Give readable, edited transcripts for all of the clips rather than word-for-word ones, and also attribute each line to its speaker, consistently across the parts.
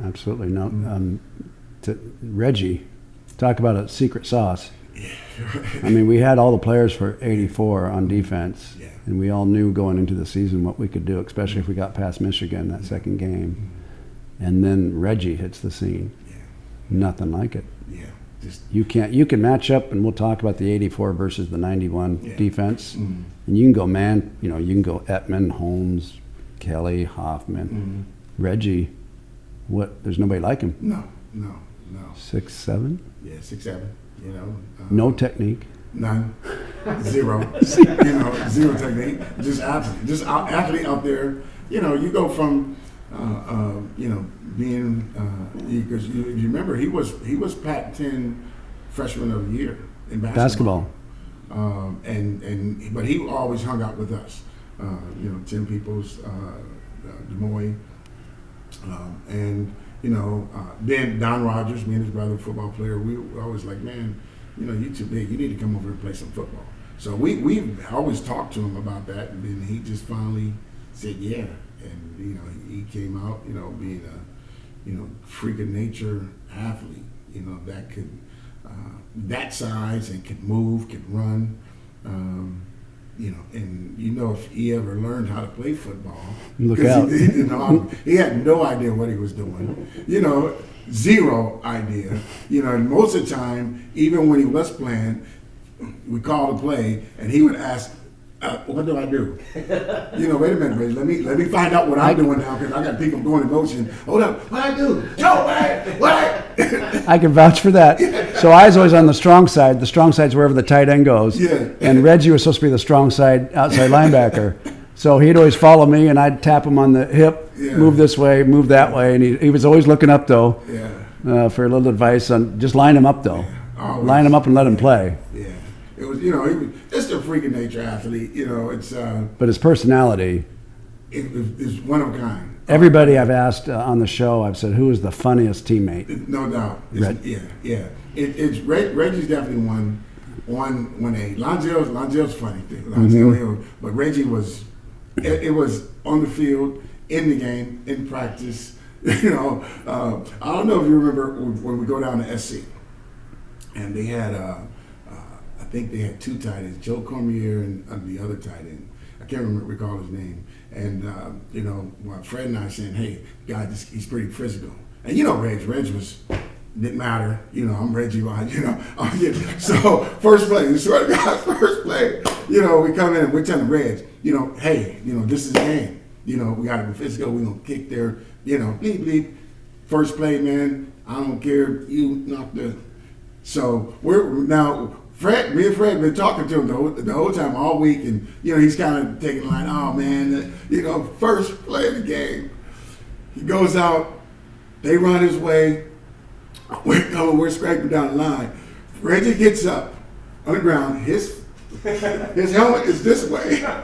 Speaker 1: Absolutely. No. Reggie, talk about a secret sauce.
Speaker 2: Yeah.
Speaker 1: I mean, we had all the players for 84 on defense,
Speaker 2: Yeah.
Speaker 1: and we all knew going into the season what we could do, especially if we got past Michigan that second game. And then Reggie hits the scene.
Speaker 2: Yeah.
Speaker 1: Nothing like it.
Speaker 2: Yeah.
Speaker 1: You can match up, and we'll talk about the 84 versus the 91 defense,
Speaker 2: Mm-hmm.
Speaker 1: and you can go you can go Ettman, Holmes, Kelly, Hoffman, Reggie. There's nobody like him.
Speaker 2: No.
Speaker 1: 6'7".
Speaker 2: Yeah, 6'7". You know.
Speaker 1: No technique.
Speaker 2: None. Zero. Zero technique. Just athlete out there. You know, you go from being because you remember he was Pac-10 freshman of the year in basketball. But he always hung out with us. Tim Peoples, Des Moines, and then Don Rogers, me and his brother, football player. We were always like, man, you too big. You need to come over and play some football. So we always talked to him about that, and then he just finally said, yeah. And he came out, being a freak of nature athlete, that could that size and could move, could run, and if he ever learned how to play football,
Speaker 1: look out.
Speaker 2: He had no idea what he was doing, zero idea, and most of the time, even when he was playing, we called a play and he would ask, what do I do? Wait a minute, Reggie. Let me find out what I'm doing now because I got people going in motion. Hold up, what I do? Joe, what?
Speaker 1: I can vouch for that. So I was always on the strong side. The strong side's wherever the tight end goes.
Speaker 2: Yeah.
Speaker 1: And Reggie was supposed to be the strong side outside linebacker. So he'd always follow me, and I'd tap him on the hip, move this way, move that way, and he was always looking up though for a little advice on just line him up though. Line him up and let him play.
Speaker 2: Yeah. It was, he was just a freak of nature athlete. It's.
Speaker 1: But his personality.
Speaker 2: It's one of a kind.
Speaker 1: Everybody I've asked on the show, I've said, who is the funniest teammate?
Speaker 2: No doubt. Yeah. It's Reggie's definitely one A. Lonzel's funny too. But Reggie was. It was on the field, in the game, in practice. I don't know if you remember when we go down to SC, and they had. I think they had two tight ends, Joe Cormier and the other tight end. I can't recall his name. And, Fred and I saying, hey, guy, he's pretty physical. And Reg didn't matter. I'm Reggie Rogers, So, first play, this swear to God, first play, we come in and we're telling Reg, hey, this is the game. We got to be physical. We're going to kick there, bleep, bleep. First play, man, I don't care. You knock the... So, we're now... me and Fred been talking to him the whole time, all week, and he's kind of taking the line. Oh man, first play of the game, he goes out, they run his way. We're scraping down the line. Reggie gets up on the ground. His helmet is this way, and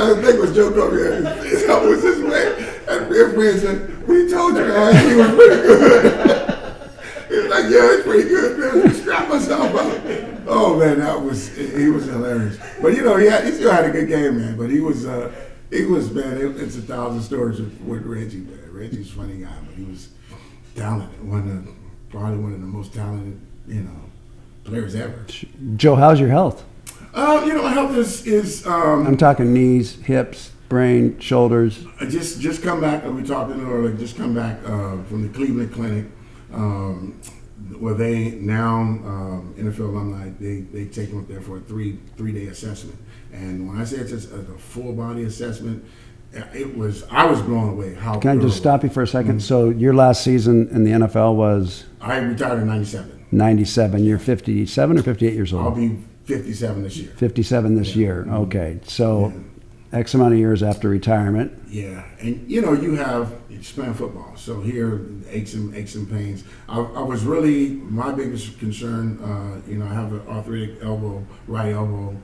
Speaker 2: I think it was Joe Cormier. His helmet was this way, and me and Fred said, "We told you, man, he was pretty good." He was like, yeah, it's pretty good, man. Strap myself up. Oh, man, he was hilarious. But, he still had a good game, man. But it's 1,000 stories with Reggie, man. Reggie's a funny guy, but he was talented. Probably one of the most talented, players ever.
Speaker 1: Joe, how's your health?
Speaker 2: My health is
Speaker 1: I'm talking knees, hips, brain, shoulders.
Speaker 2: I just come back, we talked earlier, just come back from the Cleveland Clinic. Where they now NFL alumni they take them up there for a three-day assessment, and when I say it's a full body assessment, I was blown away.
Speaker 1: Can I just stop you for a second? Mm-hmm. So your last season in the NFL was?
Speaker 2: I retired in '97.
Speaker 1: 97. You're 57 or 58 years old?
Speaker 2: I'll be 57 this year.
Speaker 1: 57 this year. Mm-hmm. Okay, so. Yeah. X amount of years after retirement.
Speaker 2: Yeah, and you're playing football, so here aches and pains. I was really my biggest concern. I have an arthritic elbow, right elbow,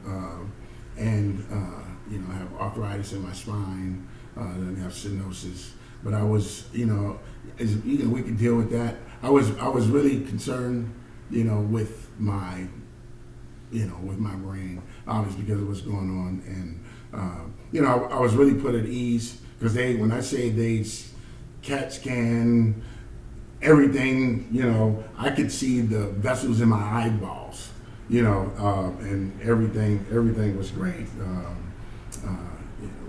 Speaker 2: and I have arthritis in my spine. Then I have stenosis. But I was, we can deal with that. I was really concerned, with my, with my brain, obviously because of what's going on and. I was really put at ease because when I say they CAT scan, everything. I could see the vessels in my eyeballs. And everything was great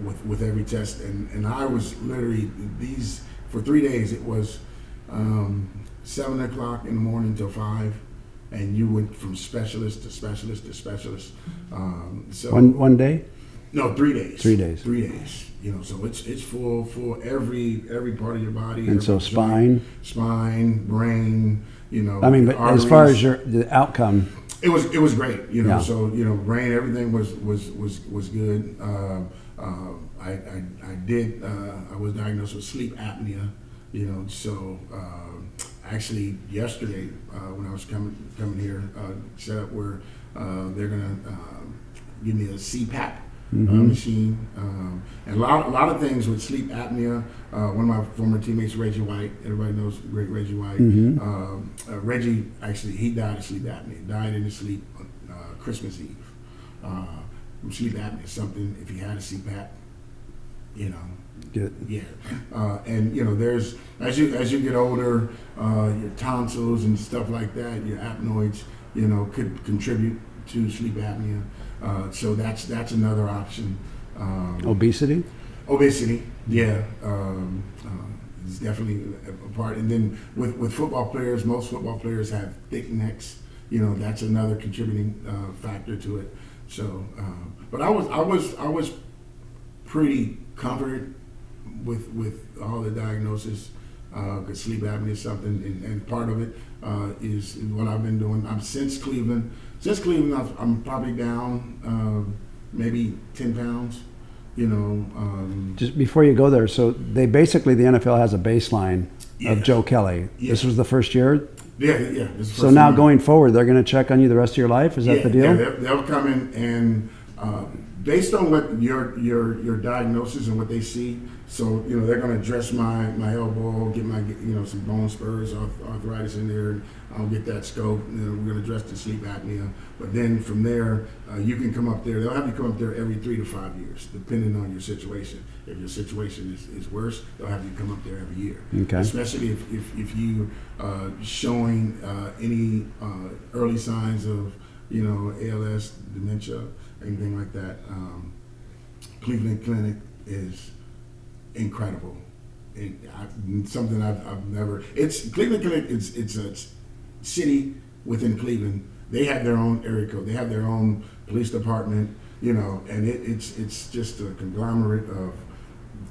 Speaker 2: with every test. And I was literally for 3 days. It was 7 o'clock in the morning till 5. And you went from specialist to specialist to specialist. So
Speaker 1: one day?
Speaker 2: No, 3 days.
Speaker 1: 3 days.
Speaker 2: 3 days. So it's full every part of your body.
Speaker 1: And so
Speaker 2: spine, brain.
Speaker 1: I mean, but
Speaker 2: arteries.
Speaker 1: as far as the outcome,
Speaker 2: it was great.
Speaker 1: Yeah.
Speaker 2: So brain, everything was good. I was diagnosed with sleep apnea. So actually yesterday when I was coming here, set up where they're gonna give me a CPAP machine, and a lot of things with sleep apnea. One of my former teammates, Reggie White, everybody knows Reggie White. Reggie actually he died of sleep apnea. He died in his sleep Christmas Eve. Sleep apnea is something. If he had a CPAP,
Speaker 1: Good.
Speaker 2: yeah, and there's as you get older, your tonsils and stuff like that, your apnoids, could contribute to sleep apnea. So that's another option.
Speaker 1: Obesity?
Speaker 2: Obesity, yeah, is definitely a part. And then with football players, most football players have thick necks. That's another contributing factor to it. So, but I was pretty comforted with all the diagnosis, because sleep apnea is something, and part of it is what I've been doing. Since Cleveland, I'm probably down maybe 10 pounds.
Speaker 1: Just before you go there, so the NFL has a baseline of Joe Kelly.
Speaker 2: Yeah.
Speaker 1: This was the first year?
Speaker 2: Yeah. This is the
Speaker 1: So
Speaker 2: first
Speaker 1: now
Speaker 2: time.
Speaker 1: going forward, they're going to check on you the rest of your life? Is that the deal?
Speaker 2: Yeah, they'll come in and based on what your diagnosis and what they see. So they're going to address my elbow, get my some bone spurs, arthritis in there. And I'll get that scope. And we're going to address the sleep apnea. But then from there, you can come up there. They'll have you come up there every 3 to 5 years, depending on your situation. If your situation is worse, they'll have you come up there every year.
Speaker 1: Okay.
Speaker 2: Especially if you showing any early signs of ALS, dementia, anything like that. Cleveland Clinic is incredible. Something I've never. Cleveland Clinic. It's a city within Cleveland. They have their own area code. They have their own police department. And it's just a conglomerate of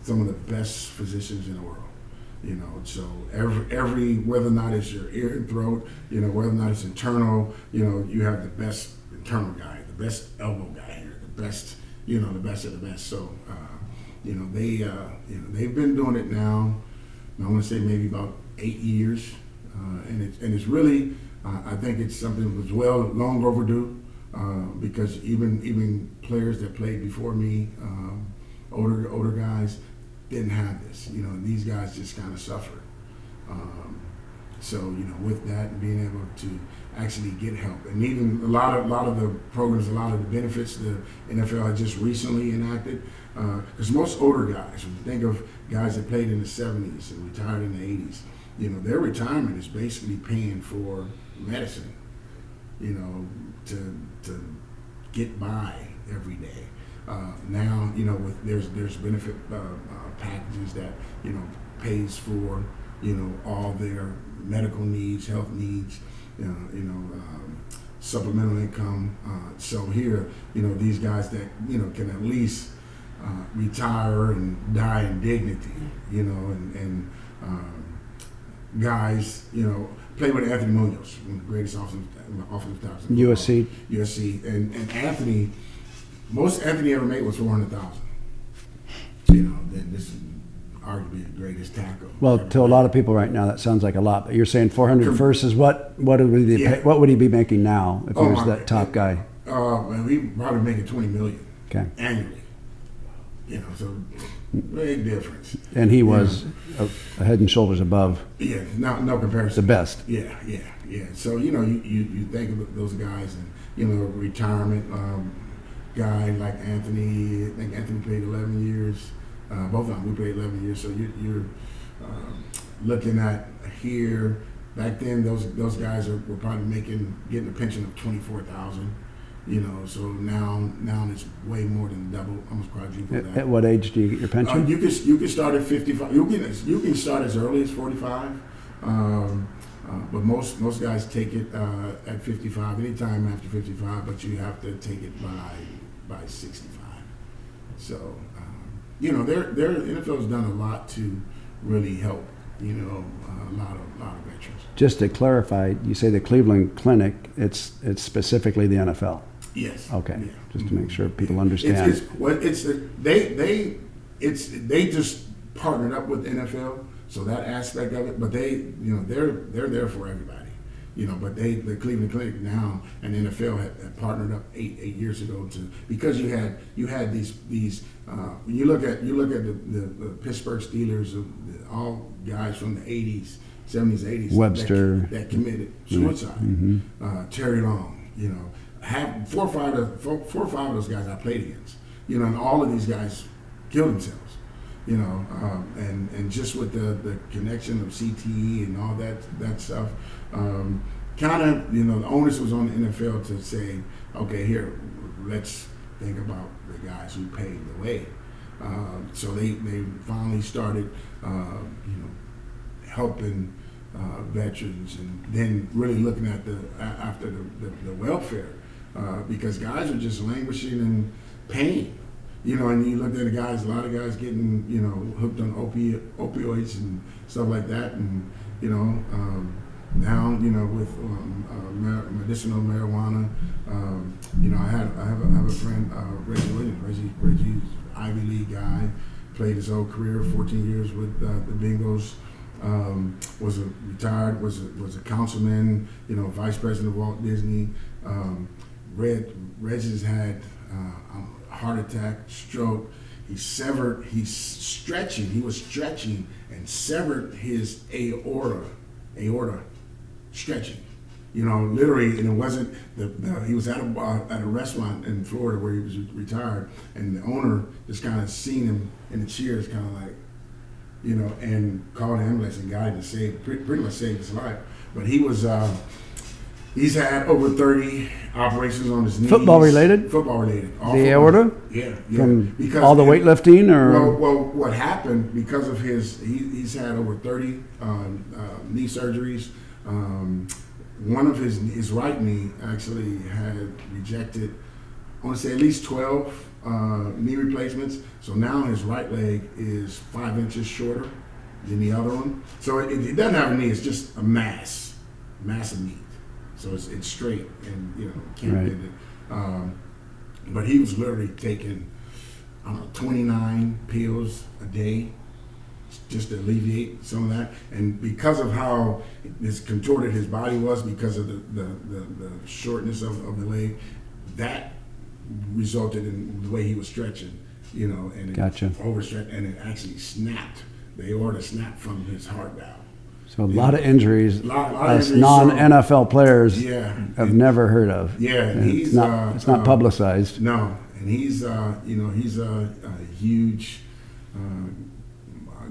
Speaker 2: some of the best physicians in the world. So every whether or not it's your ear and throat, whether or not it's internal, you have the best internal guy, the best elbow guy here, the best, the best of the best. So, they've been doing it now. I want to say maybe about 8 years, and it's really, I think it's something that was long overdue, because even players that played before me, older guys, didn't have this. These guys just kind of suffered. So with that and being able to actually get help, and even a lot of the programs, a lot of the benefits the NFL had just recently enacted, because most older guys, when you think of guys that played in the 70s and retired in the 80s, their retirement is basically paying for medicine, to get by every day. Now, there's benefit packages that pays for all their medical needs, health needs, supplemental income. So here, these guys that can at least retire and die in dignity, and guys, play with Anthony Munoz, one of the greatest offensive tackles. USC, and Anthony. Most Anthony ever made was $400,000. Then this is arguably the greatest tackle.
Speaker 1: Well, to a lot of people right now, that sounds like a lot. But you're saying 400 versus what would he be making now if he was that top guy?
Speaker 2: We probably making $20 million annually. So big difference.
Speaker 1: And he was a head and shoulders above.
Speaker 2: Yeah, no comparison.
Speaker 1: The best.
Speaker 2: Yeah. So you think of those guys and retirement. Guy like Anthony, I think Anthony played 11 years. Both of them, we played 11 years. So you're looking at here, back then those guys were probably getting a pension of 24,000. So now it's way more than double, almost quadruple that.
Speaker 1: At what age do you get your pension?
Speaker 2: You can start at 55. You can start as early as 45. But most guys take it at 55, anytime after 55, but you have to take it by 65. So, their NFL's done a lot to really help, a lot of veterans.
Speaker 1: Just to clarify, you say the Cleveland Clinic, it's specifically the NFL.
Speaker 2: Yes.
Speaker 1: Okay.
Speaker 2: Yeah.
Speaker 1: Just to make sure people understand.
Speaker 2: They just partnered up with the NFL. So that aspect of it, but they're there for everybody, But the Cleveland Clinic now and the NFL had partnered up eight years ago because you had these when you look at the Pittsburgh Steelers, all guys from the 80s, 70s, 80s,
Speaker 1: Webster
Speaker 2: that committed suicide, Terry Long, have four or five of those guys I played against, and all of these guys killed themselves. And just with the connection of CTE and all that stuff, kind of, the onus was on the NFL to say, okay, here, let's think about the guys who paved the way. So they finally started, helping veterans, and then really looking at after the welfare, because guys are just languishing in pain. And you look at the guys, a lot of guys getting, hooked on opioids and stuff like that. And, now, with medicinal marijuana, I have a friend, Reggie Rogers. Reggie's Ivy League guy, played his whole career, 14 years with the Bengals. Was a councilman, vice president of Walt Disney. Reggie's had heart attack, stroke. He was stretching and severed his aorta stretching. Literally, and it wasn't he was at a restaurant in Florida where he was retired, and the owner just kind of seen him in the chairs, kind of like, and called an ambulance and got him to pretty much saved his life. But he was he's had over 30 operations on his knees.
Speaker 1: Football related.
Speaker 2: All
Speaker 1: the aorta?
Speaker 2: Yeah.
Speaker 1: Because all the weightlifting, or?
Speaker 2: Well, what happened, because of he's had over 30 knee surgeries. One of his right knee actually had rejected, I want to say at least 12 knee replacements. So now his right leg is 5 inches shorter than the other one. So it doesn't have a knee, it's just a massive knee. So it's straight, and can't bend it. But he was literally taking 29 pills a day just to alleviate some of that. And because of how contorted his body was, because of the shortness of the leg, that resulted in the way he was stretching, and it overstretched, and it actually snapped. The aorta snapped from his heart valve.
Speaker 1: So a lot of injuries us
Speaker 2: injuries,
Speaker 1: non-NFL players have never heard of.
Speaker 2: Yeah,
Speaker 1: it's not publicized.
Speaker 2: No, and he's a huge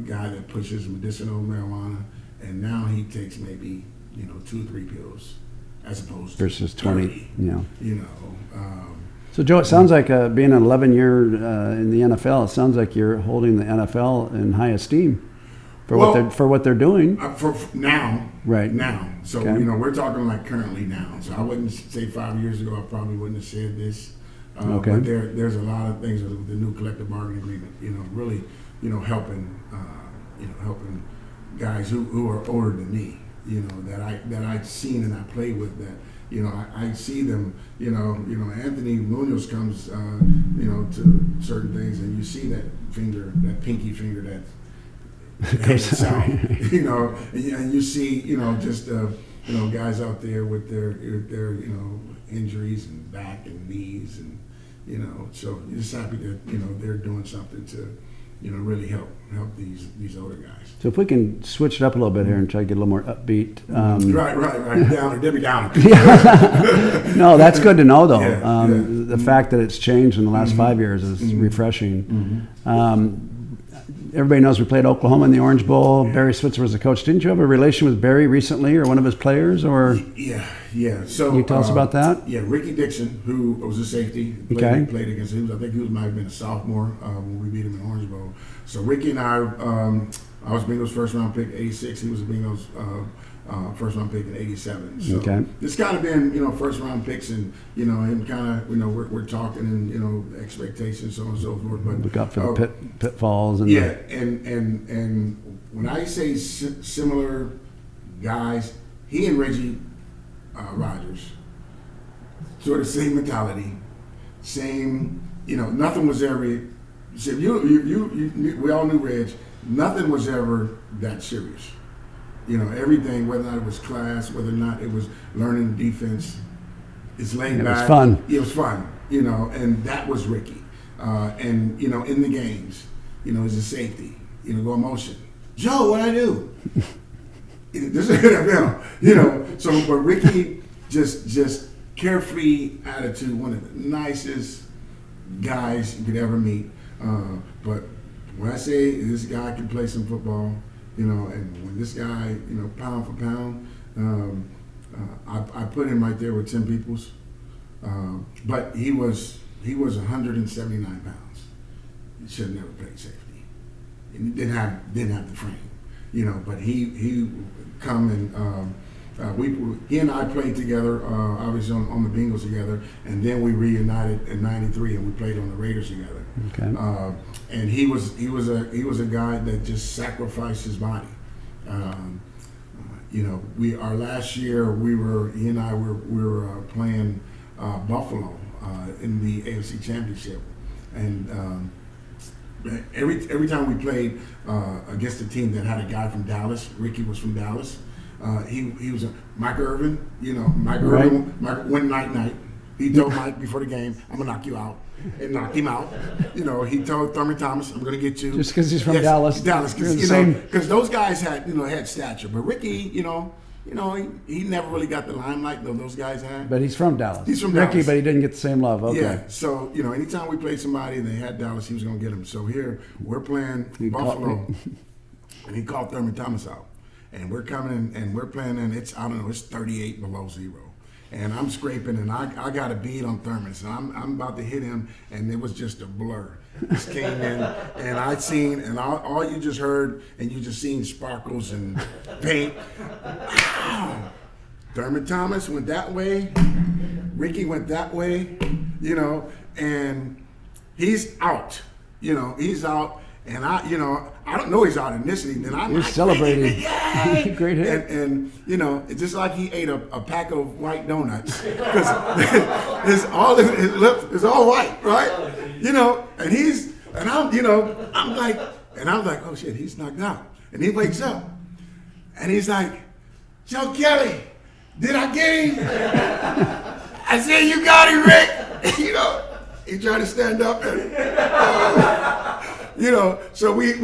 Speaker 2: guy that pushes medicinal marijuana, and now he takes maybe 2 or 3 pills as opposed to
Speaker 1: versus 20.
Speaker 2: 30,
Speaker 1: So Joe, it sounds like being an 11-year in the NFL, it sounds like you're holding the NFL in high esteem. For what they're doing.
Speaker 2: For now.
Speaker 1: Right.
Speaker 2: Now. So, we're talking like currently now. So I wouldn't say 5 years ago, I probably wouldn't have said this.
Speaker 1: Okay.
Speaker 2: But there's a lot of things with the new collective bargaining agreement, really, helping guys who are older than me, that I've seen and I play with that. I see them, Anthony Munoz comes, to certain things, and you see that pinky finger that south, and you see, just guys out there with their injuries and back and knees, and so you're just happy that they're doing something to really help these older guys.
Speaker 1: So if we can switch it up a little bit here and try to get a little more upbeat.
Speaker 2: Right. Downer, Debbie Downer.
Speaker 1: No, that's good to know though.
Speaker 2: Yeah.
Speaker 1: The fact that it's changed in the last 5 years is refreshing. everybody knows we played Oklahoma in the Orange Bowl. Yeah. Barry Switzer was the coach. Didn't you have a relation with Barry recently, or one of his players? Or
Speaker 2: yeah. So
Speaker 1: can you tell us about that?
Speaker 2: Yeah, Rickey Dixon, who was a safety, played against him. I think he might have been a sophomore when we beat him in the Orange Bowl. So Rickey and I was Bengals first round pick '86. He was a Bengals first round pick in '87. So it's kind of been first round picks and him kind of we're talking and expectations, so on and so forth. But
Speaker 1: look out for the pitfalls and
Speaker 2: and when I say similar guys, he and Reggie Rogers, sort of same mentality, same nothing was ever. So we all knew Reg. Nothing was ever that serious. Everything, whether or not it was class, whether or not it was learning defense, it's laid back.
Speaker 1: It was fun.
Speaker 2: It was fun, and that was Rickey. And, in the games, as a safety, go motion. Joe, what I do? This is NFL, so, but Rickey, just carefree attitude, one of the nicest guys you could ever meet. But when I say this guy can play some football, and when this guy, pound for pound, I put him right there with Tim Peoples. But he was 179 pounds. He should have never played safety. And he didn't have the frame, But he come and he and I played together, obviously on the Bengals together, and then we reunited in '93 and we played on the Raiders together.
Speaker 1: Okay.
Speaker 2: And he was a guy that just sacrificed his body. Our last year he and I were playing Buffalo in the AFC Championship, and every time we played against a team that had a guy from Dallas, Rickey was from Dallas. He was Mike Irvin. Mike Irvin went night. He told Mike before the game, "I'm gonna knock you out," and knocked him out. He told Thurman Thomas, "I'm gonna get you."
Speaker 1: Just because he's from Dallas.
Speaker 2: Dallas, because those guys had stature, but Rickey, he never really got the limelight that those guys had.
Speaker 1: But he's from Dallas.
Speaker 2: He's from
Speaker 1: Rickey,
Speaker 2: Dallas.
Speaker 1: but he didn't get the same love. Okay.
Speaker 2: Yeah. So anytime we played somebody and they had Dallas, he was gonna get them. So here we're playing Buffalo, and he called Thurman Thomas out. And we're coming in and we're playing, and it's 38 below zero. And I'm scraping, and I got a bead on Thurman. So I'm about to hit him, and it was just a blur. Just came in, and I seen, and all you just heard, and you just seen sparkles and paint. Wow. Thurman Thomas went that way. Rickey went that way, and he's out. He's out. And I don't know he's out initially. Then I'm
Speaker 1: You're celebrating.
Speaker 2: Yay!
Speaker 1: Great hit.
Speaker 2: And it's just like he ate a pack of white donuts because his lips is all white, right? And I'm like, oh shit, he's knocked out. And he wakes up, and he's like, Joe Kelly, did I get him? I said, you got him, Rick. He tried to stand up and. So we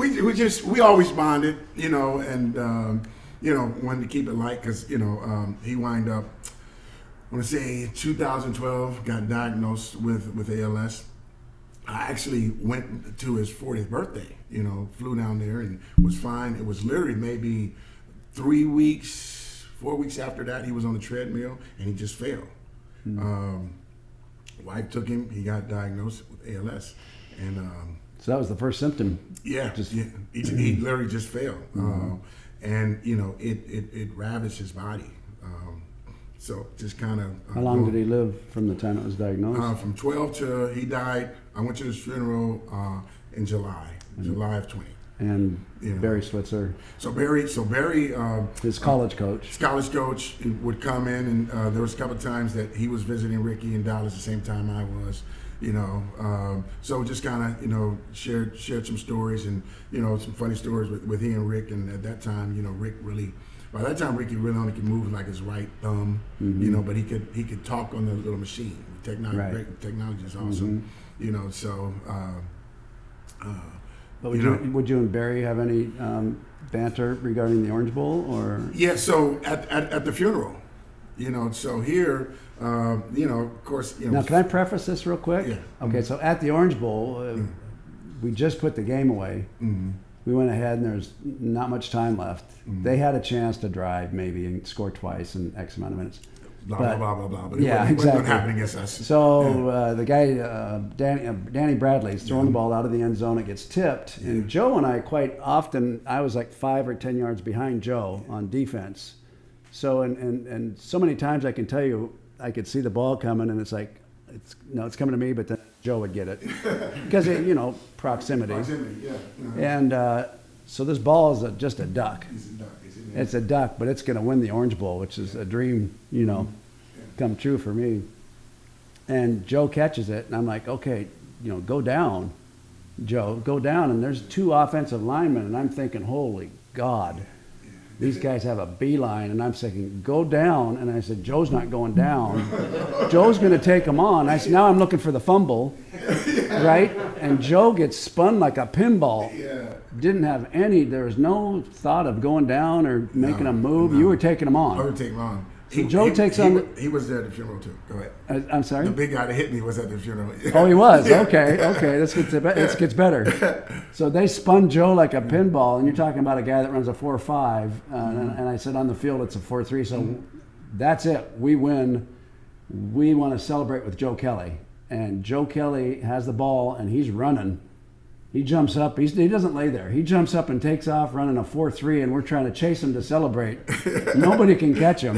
Speaker 2: always bonded, and wanted to keep it light because he wind up, I want to say 2012, got diagnosed with ALS. I actually went to his 40th birthday, flew down there and was fine. It was literally maybe 4 weeks after that, he was on the treadmill and he just fell. Wife took him, he got diagnosed with ALS, and
Speaker 1: so that was the first symptom.
Speaker 2: Yeah, he literally just fell, and it ravaged his body. So just kind of.
Speaker 1: How long did he live from the time it was diagnosed?
Speaker 2: From 12 to he died. I went to his funeral in July of 20.
Speaker 1: And Barry Switzer.
Speaker 2: So Barry,
Speaker 1: his college coach.
Speaker 2: His college coach would come in, and there was a couple of times that he was visiting Rickey in Dallas the same time I was. So just kind of shared some stories and some funny stories with he and Rick. And at that time, by that time Rickey really only could move like his right thumb, but he could talk on the little machine. Technology is awesome, So.
Speaker 1: But would you and Barry have any banter regarding the Orange Bowl, or?
Speaker 2: Yeah. So at the funeral. So here, of course.
Speaker 1: Now, can I preface this real quick?
Speaker 2: Yeah.
Speaker 1: Okay, so at the Orange Bowl, we just put the game away.
Speaker 2: Mm-hmm.
Speaker 1: We went ahead, and there's not much time left.
Speaker 2: Mm-hmm.
Speaker 1: They had a chance to drive maybe and score twice in X amount of minutes.
Speaker 2: Blah,
Speaker 1: But-
Speaker 2: blah, blah, blah, blah. But
Speaker 1: yeah,
Speaker 2: it wasn't
Speaker 1: exactly.
Speaker 2: happening against us.
Speaker 1: So the guy, Danny Bradley's throwing the ball out of the end zone. It gets tipped. And Joe and I quite often, I was like 5 or 10 yards behind Joe on defense. So, and so many times I can tell you, I could see the ball coming, and it's like, it's coming to me, but then Joe would get it. Because, proximity.
Speaker 2: Proximity, yeah. Uh-huh.
Speaker 1: And so this ball is just a duck.
Speaker 2: He's a duck.
Speaker 1: It's a duck, but it's going to win the Orange Bowl, which is a dream, come true for me. And Joe catches it, and I'm like, okay, go down, Joe, go down. And there's 2 offensive linemen, and I'm thinking, holy God, these guys have a beeline. And I'm thinking, go down. And I said, Joe's not going down. Joe's going to take him on. I said, now I'm looking for the fumble, right? And Joe gets spun like a pinball.
Speaker 2: Yeah.
Speaker 1: Didn't have there was no thought of going down or making a move.
Speaker 2: No.
Speaker 1: You were taking him on.
Speaker 2: I would take him on.
Speaker 1: Joe takes on.
Speaker 2: He was there at the funeral too. Go ahead.
Speaker 1: I'm sorry?
Speaker 2: The big guy that hit me was at the funeral.
Speaker 1: Oh, he was? Okay. This gets better. So they spun Joe like a pinball, and you're talking about a guy that runs a 4.5, and I said on the field it's a 4.3, so that's it. We win. We want to celebrate with Joe Kelly. And Joe Kelly has the ball, and he's running. He jumps up. He doesn't lay there. He jumps up and takes off running a 4.3, and we're trying to chase him to celebrate. Nobody can catch him.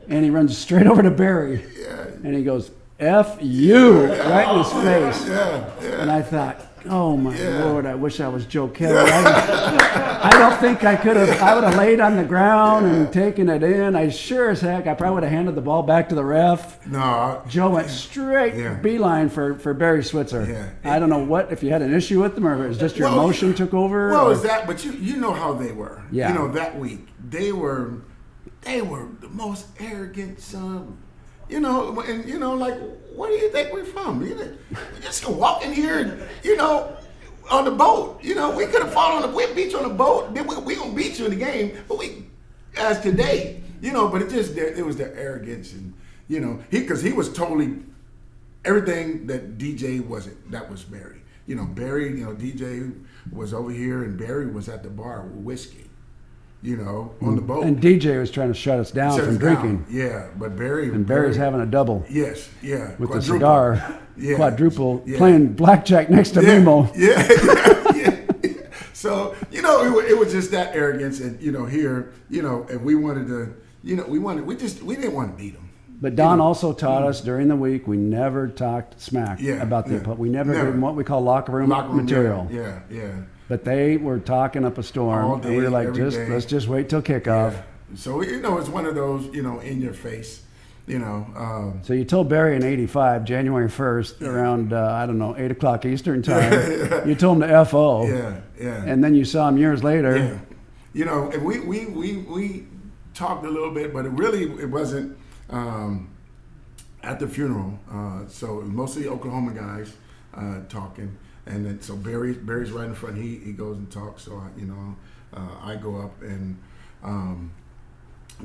Speaker 1: And he runs straight over to Barry.
Speaker 2: Yeah.
Speaker 1: And he goes, F you, right in his face.
Speaker 2: Yeah.
Speaker 1: And I thought, oh my Lord, I wish I was Joe Kelly. I don't think I could have. I would have laid on the ground and taken it in. I sure as heck, I probably would have handed the ball back to the ref.
Speaker 2: No.
Speaker 1: Joe went straight beeline for Barry Switzer.
Speaker 2: Yeah.
Speaker 1: I don't know if you had an issue with them or if it was just your emotion took over.
Speaker 2: Well, is that? But you know how they were.
Speaker 1: Yeah.
Speaker 2: That week they were the most arrogant son. And like, where do you think we're from? We just gonna walk in here and, on the boat. We could have fought we beat you on the boat. Then we gonna beat you in the game. But as today, but it was their arrogance and, because he was totally everything that DJ wasn't. That was Barry. Barry, DJ was over here and Barry was at the bar with whiskey. On the boat.
Speaker 1: And DJ was trying to shut us down from drinking.
Speaker 2: Yeah, but
Speaker 1: Barry's having a double.
Speaker 2: Yes, yeah.
Speaker 1: With the cigar, quadruple,
Speaker 2: yeah.
Speaker 1: Playing blackjack next to Mimo.
Speaker 2: Yeah. So, it was just that arrogance. And, here, and we wanted to, we didn't want to beat them.
Speaker 1: But Don also taught us during the week, we never talked smack about the opponent. We never did what we call locker room material.
Speaker 2: Yeah.
Speaker 1: But they were talking up a storm,
Speaker 2: all day,
Speaker 1: and we were like, let's just wait till kickoff.
Speaker 2: Yeah. So, it's one of those, in your face,
Speaker 1: So you told Barry in '85, January 1st, around, 8 o'clock Eastern time, you told him to F.O.
Speaker 2: Yeah.
Speaker 1: And then you saw him years later.
Speaker 2: Yeah. And we talked a little bit, but it wasn't at the funeral. So it was mostly Oklahoma guys talking. And then, so Barry's right in front. He goes and talks. So I go up and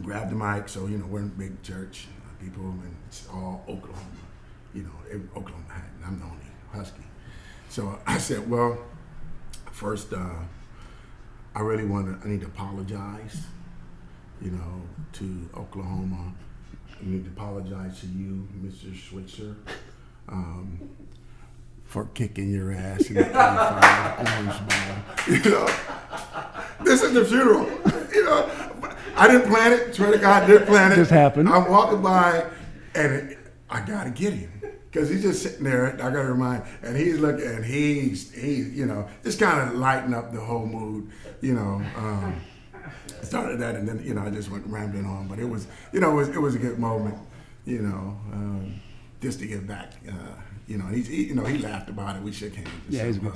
Speaker 2: grab the mic. So we're in a big church, people, and it's all Oklahoma. Oklahoma hat, and I'm the only Husky. So I said, well, first I need to apologize, to Oklahoma. I need to apologize to you, Mr. Switzer. For kicking your ass in the 85 Orange Bowl. This is the funeral. I didn't plan it. Swear to God, I didn't plan it.
Speaker 1: It just happened.
Speaker 2: I'm walking by, and I gotta get him because he's just sitting there. I gotta remind, and he's looking, and he's just kind of lighten up the whole mood. Started that, and then I just went rambling on. But it was it was a good moment. Just to get back. He laughed about it. We shook hands.
Speaker 1: Yeah, he's good.